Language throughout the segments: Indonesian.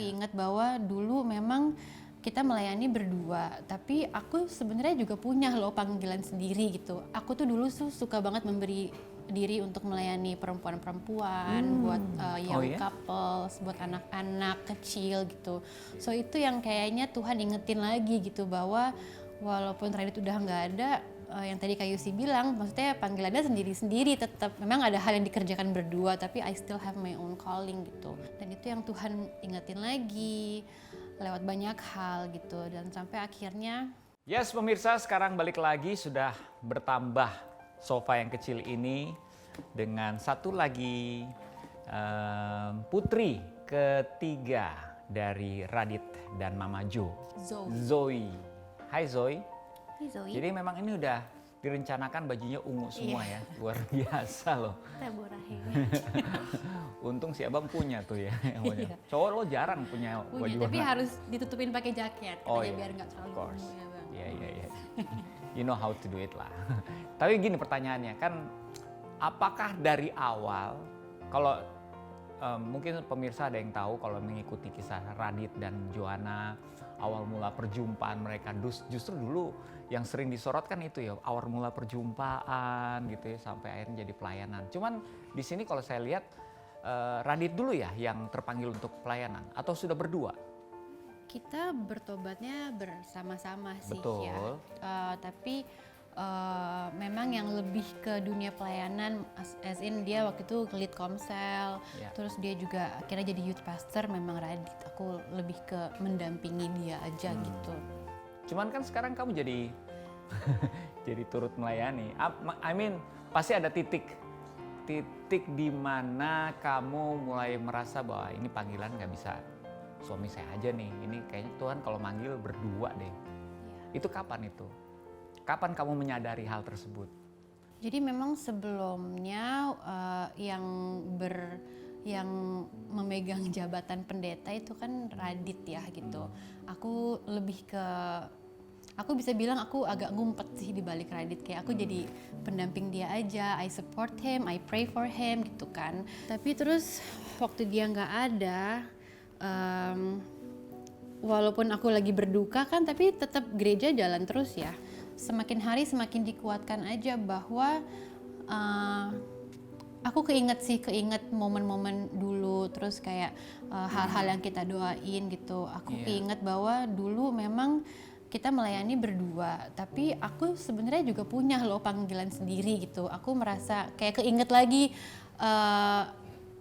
keinget bahwa dulu memang kita melayani berdua, tapi aku sebenarnya juga punya loh panggilan sendiri gitu. Aku tuh dulu suka banget memberi diri untuk melayani perempuan-perempuan, buat young couples, buat anak-anak kecil gitu. So itu yang kayaknya Tuhan ingetin lagi gitu, bahwa walaupun Radit udah nggak ada, yang tadi Kak Yusi bilang, maksudnya panggilannya sendiri-sendiri tetap. Memang ada hal yang dikerjakan berdua, tapi I still have my own calling gitu. Dan itu yang Tuhan ingetin lagi lewat banyak hal gitu. Dan sampai akhirnya... Yes pemirsa, sekarang balik lagi sudah bertambah sofa yang kecil ini dengan satu lagi putri ketiga dari Radit dan Mama Jo, Zoe. Hai Zoe. Hai Zoe. Jadi memang ini udah direncanakan bajunya ungu semua ya, luar biasa loh. Untung si abang punya tuh ya. Cowok lo jarang punya baju tapi warna. harus ditutupin pakai jaket, biar nggak terlalu ungu ya bang. Iya. You know how to do it lah. Tapi gini pertanyaannya kan, apakah dari awal, kalau mungkin pemirsa ada yang tahu kalau mengikuti kisah Radit dan Joanna, awal mula perjumpaan mereka, justru dulu yang sering disorot kan itu ya, awal mula perjumpaan gitu ya, sampai akhirnya jadi pelayanan. Cuman di sini kalau saya lihat Radit dulu ya yang terpanggil untuk pelayanan, atau sudah berdua? Kita bertobatnya bersama-sama sih. Betul. Ya. Tapi memang yang lebih ke dunia pelayanan, as in dia waktu itu lead komsel, terus dia juga akhirnya jadi youth pastor. Memang Radit, aku lebih ke mendampingi dia aja gitu. Cuman kan sekarang kamu jadi jadi turut melayani. I mean pasti ada titik di mana kamu mulai merasa bahwa ini panggilan nggak bisa suami saya aja nih, ini kayaknya Tuhan kalau manggil berdua deh. Itu kapan itu? Kapan kamu menyadari hal tersebut? Jadi memang sebelumnya yang memegang jabatan pendeta itu kan Radit ya gitu. Aku lebih ke, aku bisa bilang aku agak ngumpet sih di balik Radit, kayak aku jadi pendamping dia aja, I support him, I pray for him gitu kan. Tapi terus waktu dia nggak ada, walaupun aku lagi berduka kan, tapi tetap gereja jalan terus ya. Semakin hari semakin dikuatkan aja bahwa aku keinget momen-momen dulu, terus kayak hal-hal yang kita doain gitu. Aku keinget bahwa dulu memang kita melayani berdua, tapi aku sebenarnya juga punya loh panggilan sendiri gitu. Aku merasa kayak keinget lagi,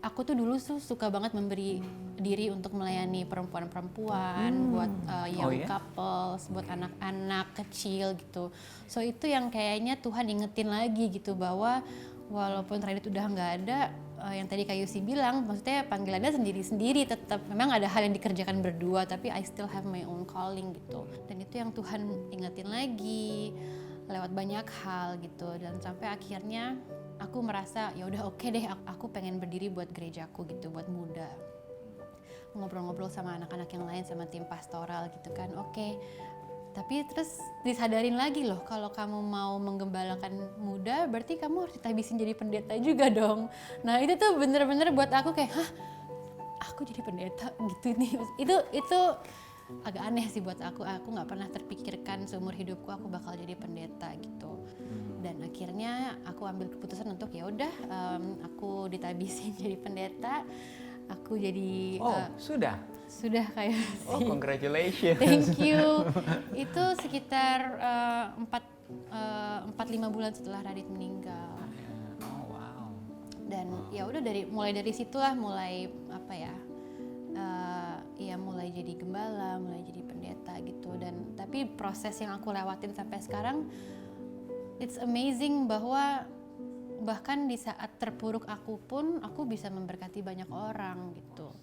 aku tuh dulu suka banget memberi diri untuk melayani perempuan-perempuan, buat young couples, buat anak-anak kecil gitu. So itu yang kayaknya Tuhan ingetin lagi gitu, bahwa walaupun Radit udah nggak ada, yang tadi Kak Yusi bilang, maksudnya panggilannya sendiri-sendiri tetap. Memang ada hal yang dikerjakan berdua, tapi I still have my own calling gitu. Dan itu yang Tuhan ingetin lagi lewat banyak hal gitu. Dan sampai akhirnya aku merasa ya udah oke deh, aku pengen berdiri buat gerejaku gitu, buat muda. Ngobrol-ngobrol sama anak-anak yang lain, sama tim pastoral gitu kan. Oke. Tapi terus disadarin lagi loh, kalau kamu mau menggembalakan muda, berarti kamu harus ditabisin jadi pendeta juga dong. Nah itu tuh bener-bener buat aku kayak, hah, aku jadi pendeta gitu nih. Itu agak aneh sih buat aku. Aku nggak pernah terpikirkan seumur hidupku aku bakal jadi pendeta gitu. Dan akhirnya aku ambil keputusan untuk ya udah, aku ditabisin jadi pendeta. Aku jadi sudah kayak sih. Congratulations. Thank you. Itu sekitar 4-5 bulan setelah Radit meninggal. Oh wow. Dan ya udah mulai dari situlah mulai apa ya? Ya mulai jadi gembala, mulai jadi pendeta gitu. Dan tapi proses yang aku lewatin sampai sekarang, it's amazing bahwa bahkan di saat terpuruk aku pun aku bisa memberkati banyak orang gitu.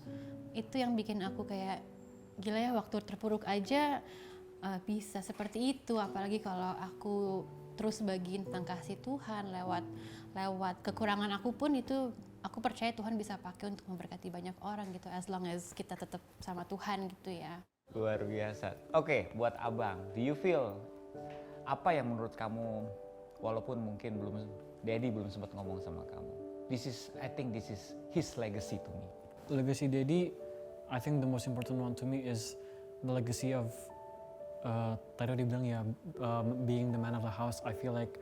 Itu yang bikin aku kayak gila ya, waktu terpuruk aja bisa seperti itu, apalagi kalau aku terus bagiin tentang kasih Tuhan lewat kekurangan aku pun, itu aku percaya Tuhan bisa pakai untuk memberkati banyak orang gitu, as long as kita tetap sama Tuhan gitu ya. Luar biasa. Oke, buat abang, do you feel apa yang menurut kamu, walaupun mungkin Daddy belum sempat ngomong sama kamu, I think this is his legacy to me. Legacy Daddy I think the most important one to me is the legacy of tadi udah bilang ya, being the man of the house. I feel like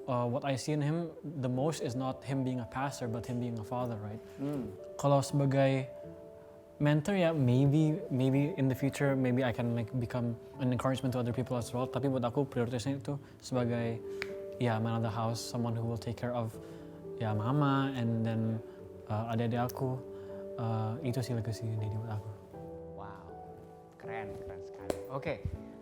what I see in him the most is not him being a pastor, but him being a father, right? Kalau sebagai mentor ya, maybe in the future maybe I can like become an encouragement to other people as well. Tapi buat aku prioritasnya itu sebagai man of the house, someone who will take care of mama and then adik-adik aku. Itu sih legacy ini buat aku. Wow, keren sekali. Oke,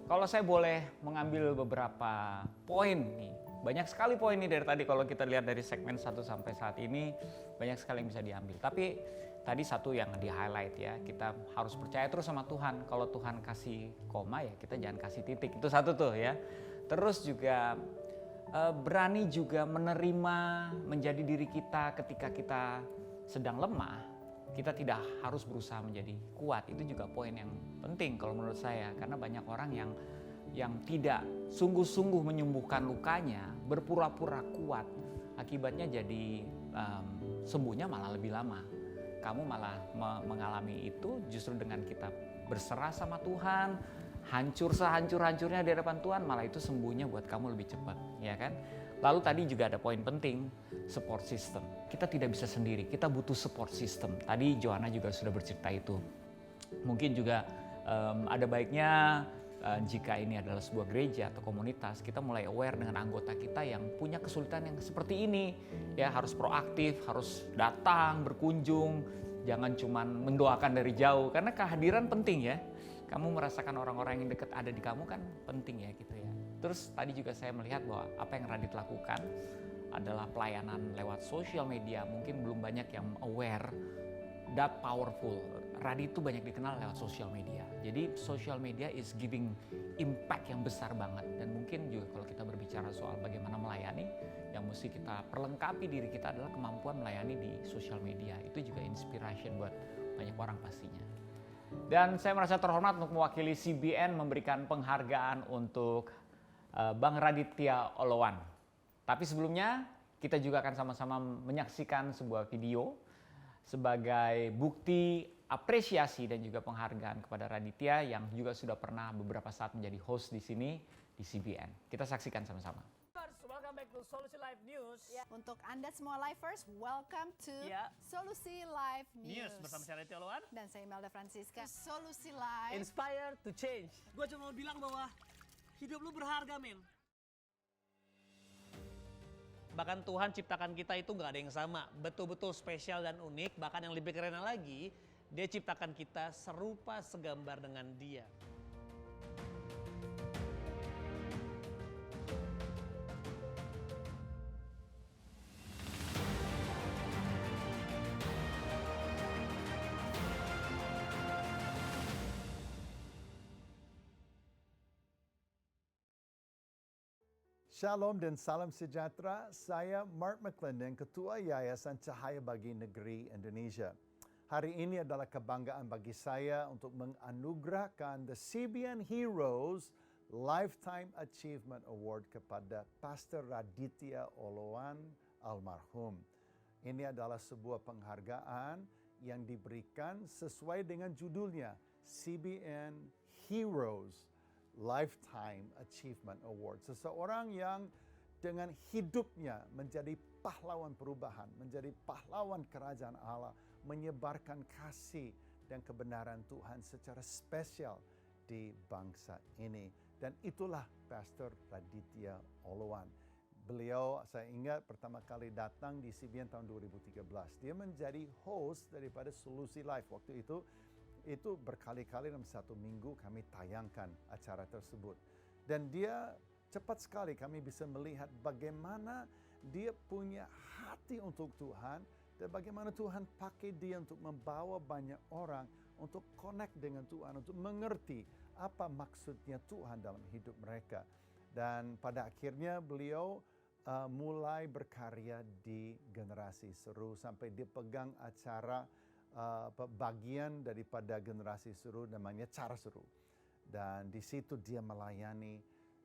kalau saya boleh mengambil beberapa poin nih. Banyak sekali poin nih dari tadi kalau kita lihat dari segmen 1 sampai saat ini, banyak sekali yang bisa diambil. Tapi tadi satu yang di-highlight ya, kita harus percaya terus sama Tuhan. Kalau Tuhan kasih koma ya kita jangan kasih titik, itu satu tuh ya. Terus juga berani juga menerima menjadi diri kita ketika kita sedang lemah. Kita tidak harus berusaha menjadi kuat, itu juga poin yang penting kalau menurut saya. Karena banyak orang yang tidak sungguh-sungguh menyembuhkan lukanya, berpura-pura kuat, akibatnya jadi sembuhnya malah lebih lama. Kamu malah mengalami itu justru dengan kita berserah sama Tuhan, hancur sehancur-hancurnya di hadapan Tuhan, malah itu sembuhnya buat kamu lebih cepat, ya kan? Lalu tadi juga ada poin penting, support system. Kita tidak bisa sendiri, kita butuh support system. Tadi Joanna juga sudah bercerita itu. Mungkin juga ada baiknya jika ini adalah sebuah gereja atau komunitas, kita mulai aware dengan anggota kita yang punya kesulitan yang seperti ini. Ya, harus proaktif, harus datang, berkunjung, jangan cuma mendoakan dari jauh, karena kehadiran penting ya. Kamu merasakan orang-orang yang dekat ada di kamu kan penting ya gitu ya. Terus tadi juga saya melihat bahwa apa yang Radit lakukan adalah pelayanan lewat sosial media. Mungkin belum banyak yang aware that powerful. Radit itu banyak dikenal lewat sosial media. Jadi sosial media is giving impact yang besar banget. Dan mungkin juga kalau kita berbicara soal bagaimana melayani, yang mesti kita perlengkapi diri kita adalah kemampuan melayani di sosial media. Itu juga inspiration buat banyak orang pastinya. Dan saya merasa terhormat untuk mewakili CBN memberikan penghargaan untuk Bang Raditya Oloan. Tapi sebelumnya kita juga akan sama-sama menyaksikan sebuah video sebagai bukti apresiasi dan juga penghargaan kepada Raditya yang juga sudah pernah beberapa saat menjadi host di sini di CBN. Kita saksikan sama-sama. Welcome back to Solusi Live News. Ya, untuk Anda semua lifers, welcome to Solusi Live News. Bersama saya Raditya Oloan Dan saya Imelda Francisca. Solusi Live. Inspire to change. Gue cuma mau bilang bahwa hidup lu berharga, men. Bahkan Tuhan ciptakan kita itu gak ada yang sama. Betul-betul spesial dan unik. Bahkan yang lebih keren lagi, Dia ciptakan kita serupa segambar dengan Dia. Shalom dan salam sejahtera. Saya Mark McClendon, Ketua Yayasan Cahaya Bagi Negeri Indonesia. Hari ini adalah kebanggaan bagi saya untuk menganugerahkan The CBN Heroes Lifetime Achievement Award kepada Pastor Raditya Oloan almarhum. Ini adalah sebuah penghargaan yang diberikan sesuai dengan judulnya, CBN Heroes Lifetime Achievement Award. Seseorang yang dengan hidupnya menjadi pahlawan perubahan, menjadi pahlawan kerajaan Allah, menyebarkan kasih dan kebenaran Tuhan secara spesial di bangsa ini. Dan itulah Pastor Raditya Oloan. Beliau, saya ingat pertama kali datang di CBN tahun 2013. Dia menjadi host daripada Solusi Live. Waktu itu berkali-kali dalam satu minggu kami tayangkan acara tersebut. Dan dia cepat sekali kami bisa melihat bagaimana dia punya hati untuk Tuhan dan bagaimana Tuhan pakai dia untuk membawa banyak orang untuk connect dengan Tuhan, untuk mengerti apa maksudnya Tuhan dalam hidup mereka. Dan pada akhirnya beliau mulai berkarya di Generasi Seru sampai dia pegang acara bagian daripada Generasi Seru namanya Cara Seru. Dan di situ dia melayani.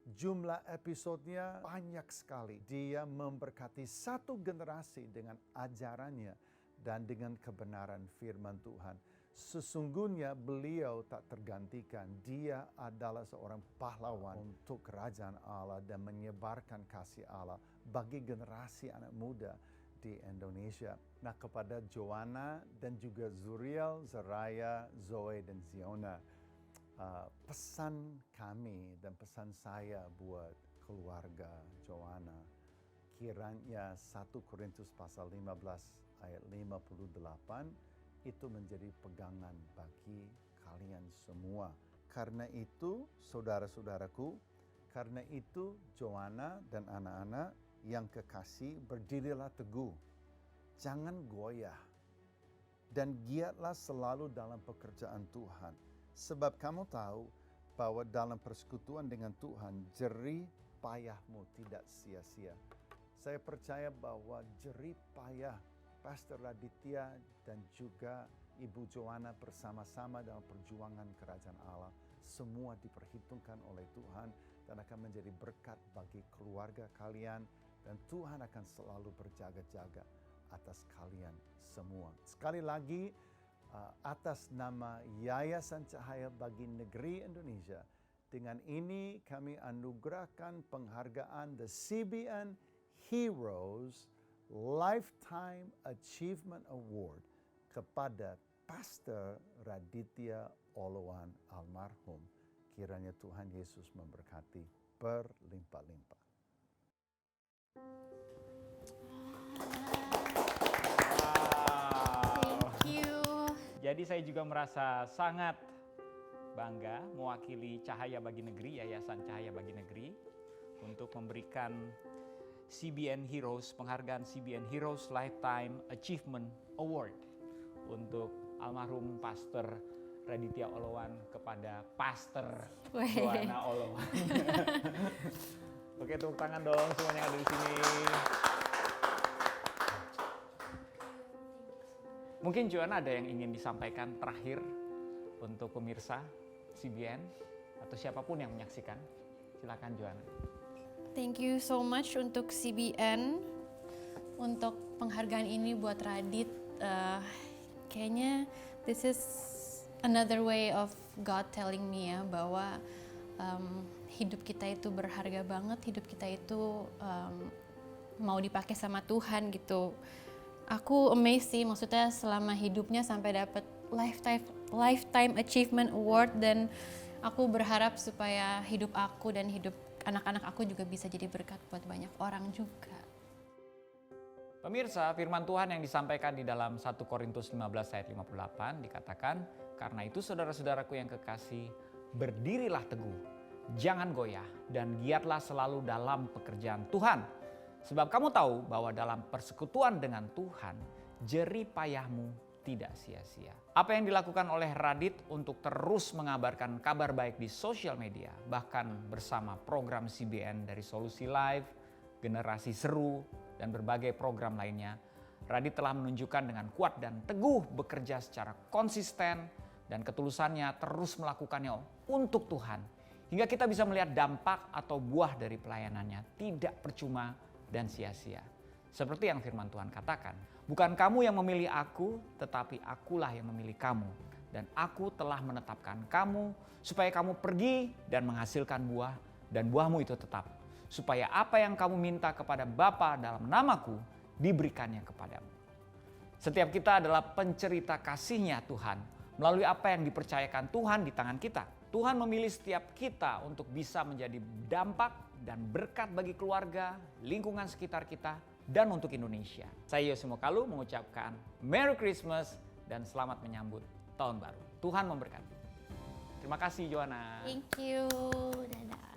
Jumlah episodenya banyak sekali. Dia memberkati satu generasi dengan ajarannya dan dengan kebenaran firman Tuhan. Sesungguhnya beliau tak tergantikan. Dia adalah seorang pahlawan untuk kerajaan Allah dan menyebarkan kasih Allah bagi generasi anak muda di Indonesia. Nah, kepada Joanna dan juga Zuriel, Zaraya, Zoe, dan Ziona, pesan kami dan pesan saya buat keluarga Joanna, kiranya 1 Korintus pasal 15 ayat 58 itu menjadi pegangan bagi kalian semua. Karena itu, saudara-saudaraku, karena itu Joanna dan anak-anak yang kekasih, berdirilah teguh, jangan goyah, dan giatlah selalu dalam pekerjaan Tuhan. Sebab kamu tahu bahwa dalam persekutuan dengan Tuhan, jerih payahmu tidak sia-sia. Saya percaya bahwa jerih payah Pastor Raditya dan juga Ibu Joanna bersama-sama dalam perjuangan kerajaan Allah, semua diperhitungkan oleh Tuhan dan akan menjadi berkat bagi keluarga kalian, dan Tuhan akan selalu berjaga-jaga atas kalian semua. Sekali lagi, atas nama Yayasan Cahaya Bagi Negeri Indonesia, dengan ini kami anugerahkan penghargaan The CBN Heroes Lifetime Achievement Award kepada Pastor Raditya Oloan almarhum. Kiranya Tuhan Yesus memberkati berlimpah-limpah. Thank you. Jadi saya juga merasa sangat bangga mewakili Cahaya Bagi Negeri, Yayasan Cahaya Bagi Negeri, untuk memberikan CBN Heroes, penghargaan CBN Heroes Lifetime Achievement Award untuk almarhum Pastor Raditya Oloan kepada Pastor Joanna Oloan. Oke, tepuk tangan dong semuanya yang ada di sini. Mungkin Joanna ada yang ingin disampaikan terakhir untuk pemirsa CBN atau siapapun yang menyaksikan. Silakan Joanna. Thank you so much untuk CBN, untuk penghargaan ini buat Radit. Kayaknya this is another way of God telling me ya, bahwa hidup kita itu berharga banget, hidup kita itu mau dipakai sama Tuhan gitu. Aku amazed sih, maksudnya selama hidupnya sampai dapat Lifetime Achievement Award, dan aku berharap supaya hidup aku dan hidup anak-anak aku juga bisa jadi berkat buat banyak orang juga. Pemirsa, firman Tuhan yang disampaikan di dalam 1 Korintus 15 ayat 58 dikatakan, karena itu saudara-saudaraku yang kekasih, berdirilah teguh, jangan goyah, dan giatlah selalu dalam pekerjaan Tuhan. Sebab kamu tahu bahwa dalam persekutuan dengan Tuhan, jerih payahmu tidak sia-sia. Apa yang dilakukan oleh Radit untuk terus mengabarkan kabar baik di sosial media, bahkan bersama program CBN dari Solusi Live, Generasi Seru, dan berbagai program lainnya, Radit telah menunjukkan dengan kuat dan teguh bekerja secara konsisten dan ketulusannya terus melakukannya untuk Tuhan. Hingga kita bisa melihat dampak atau buah dari pelayanannya tidak percuma dan sia-sia. Seperti yang firman Tuhan katakan, bukan kamu yang memilih aku, tetapi akulah yang memilih kamu. Dan aku telah menetapkan kamu supaya kamu pergi dan menghasilkan buah, dan buahmu itu tetap. Supaya apa yang kamu minta kepada Bapa dalam namaku, diberikannya kepadamu. Setiap kita adalah pencerita kasih-Nya Tuhan, melalui apa yang dipercayakan Tuhan di tangan kita. Tuhan memilih setiap kita untuk bisa menjadi dampak dan berkat bagi keluarga, lingkungan sekitar kita, dan untuk Indonesia. Saya Yose Mokalu mengucapkan Merry Christmas dan selamat menyambut Tahun Baru. Tuhan memberkati. Terima kasih Joanna. Thank you. Dadah.